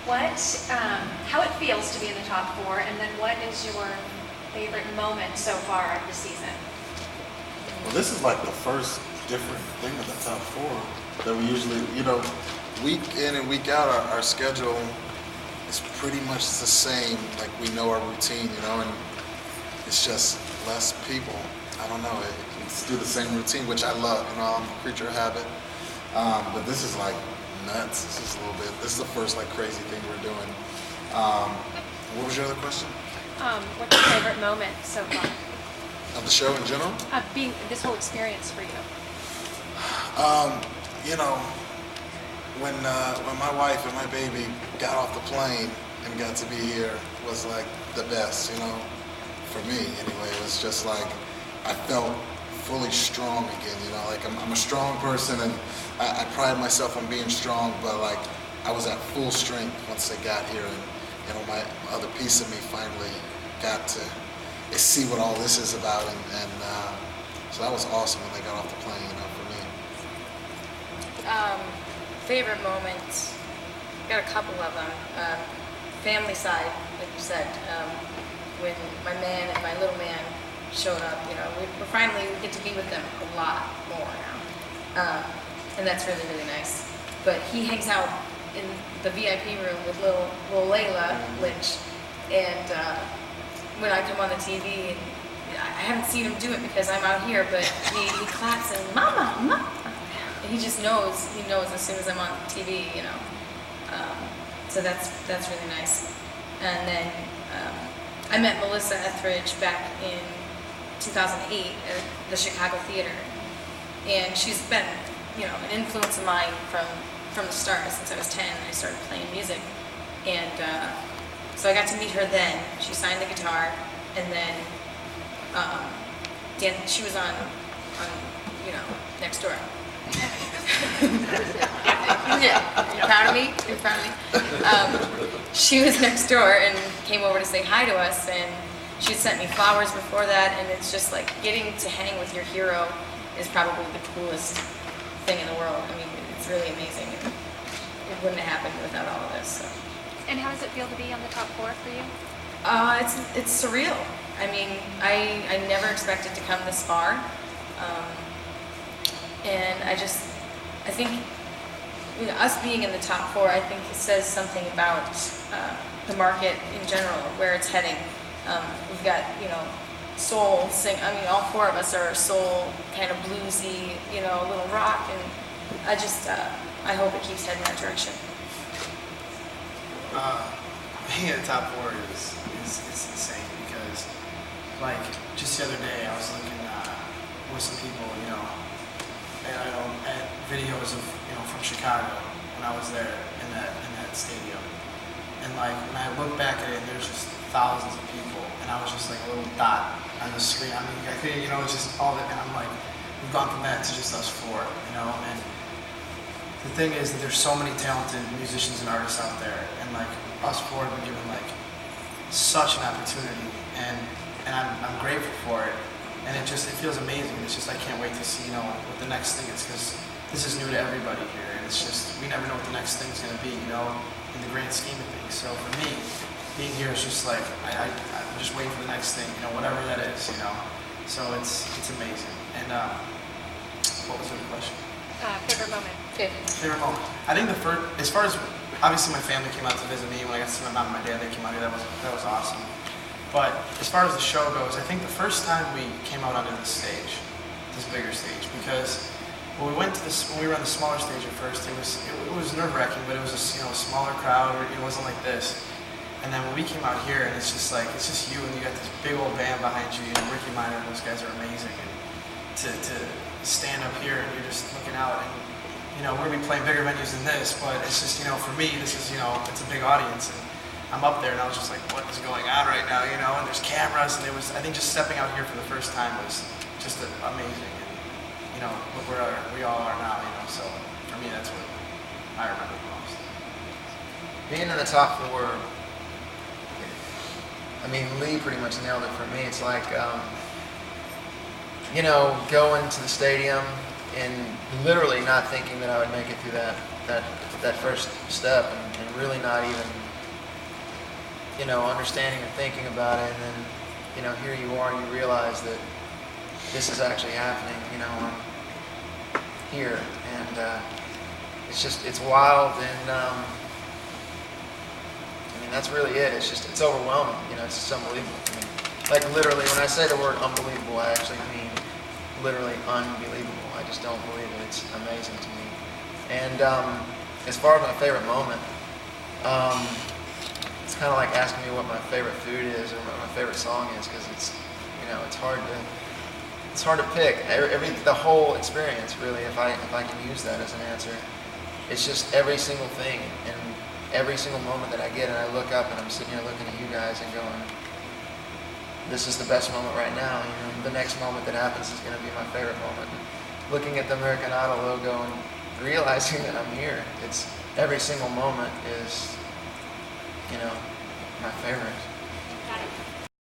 how it feels to be in the top four, and then what is your favorite moment so far of the season? Well, this is like the first different thing in the top four that we usually, week in and week out, our schedule is pretty much the same. Like we know our routine, and it's just less people. I don't know. It's do the same routine, which I love. I'm a creature of habit. But this is like nuts. This is the first like crazy thing we're doing. What was your other question? What's your favorite moment so far? Of the show in general? Being this whole experience for you. When my wife and my baby got off the plane and got to be here was like the best, for me anyway. It was just like I felt fully strong again, like I'm a strong person and I pride myself on being strong, but like I was at full strength once they got here, and my other piece of me finally got to see what all this is about, and so that was awesome when they got off the plane, for me. Favorite moments, got a couple of them. Family side, like you said, when my man and my little man showed up, we finally get to be with them a lot more now, and that's really, really nice. But he hangs out in the VIP room with little Layla Lynch, and when I come on the TV, and I haven't seen him do it because I'm out here, but he claps and Mama, Mama. And he just knows. He knows as soon as I'm on TV, So that's really nice. And then I met Melissa Etheridge back in 2008 at the Chicago Theater, and she's been, an influence of mine from the start. Since I was 10, I started playing music, and so I got to meet her then. She signed the guitar, and then she was on Next Door. Yeah, you're proud of me? You're proud of me? She was next door and came over to say hi to us, and she sent me flowers before that, and it's just like getting to hang with your hero is probably the coolest thing in the world. I mean, it's really amazing. It wouldn't have happened without all of this. So. And how does it feel to be on the top four for you? It's surreal. I mean, I never expected to come this far. And I think, us being in the top four, I think it says something about the market in general, where it's heading. We've got, soul sing. I mean, all four of us are soul, kind of bluesy, a little rock, and I hope it keeps heading that direction. Being in the top four is insane because, like, just the other day I was looking with some people, at videos of, from Chicago when I was there in that stadium, and like when I look back at it, there's just thousands of people, and I was just like a little dot on the screen. I mean, I could, it's just all that, and I'm like, we've gone from that to just us four, and the thing is that there's so many talented musicians and artists out there, and like us four have been given like such an opportunity, and I'm grateful for it, and it feels amazing. It's just I can't wait to see what the next thing is, because this is new to everybody here, and it's just we never know what the next thing's going to be, in the grand scheme of things. So for me, being here is just like I'm just waiting for the next thing, whatever that is, So it's amazing. And what was the other question? Favorite moment. Favorite moment. I think the first, as far as obviously my family came out to visit me when I got to see my mom and my dad. They came out here. That was awesome. But as far as the show goes, I think the first time we came out onto this stage, this bigger stage, because when we went to when we were on the smaller stage at first, it was nerve-wracking, but it was a smaller crowd. It wasn't like this. And then when we came out here, and it's just you, and you got this big old band behind you. Ricky Minor, those guys are amazing. And to stand up here and you're just looking out, and we're gonna be playing bigger venues than this, but it's just for me, this is it's a big audience, and I'm up there, and I was just like, what is going on right now, and there's cameras, and I think just stepping out here for the first time was just amazing, and look where we all are now, so for me, that's what I remember the most. Being in the top four, I mean, Lee pretty much nailed it for me. It's like, going to the stadium, and literally not thinking that I would make it through that first step, and really not even, understanding or thinking about it. And then, here you are, and you realize that this is actually happening. I'm here, and it's wild, and that's really it. It's overwhelming. It's just unbelievable to me. Like literally, when I say the word unbelievable, I actually mean literally unbelievable. I just don't believe it. It's amazing to me. And as far as my favorite moment, it's kind of like asking me what my favorite food is or what my favorite song is, because it's hard to pick. The whole experience, really, if I can use that as an answer. It's just every single thing and every single moment that I get, and I look up and I'm sitting here looking at you guys and going, this is the best moment right now. The next moment that happens is going to be my favorite moment. Looking at the American Idol logo and realizing that I'm here. It's every single moment is, my favorite.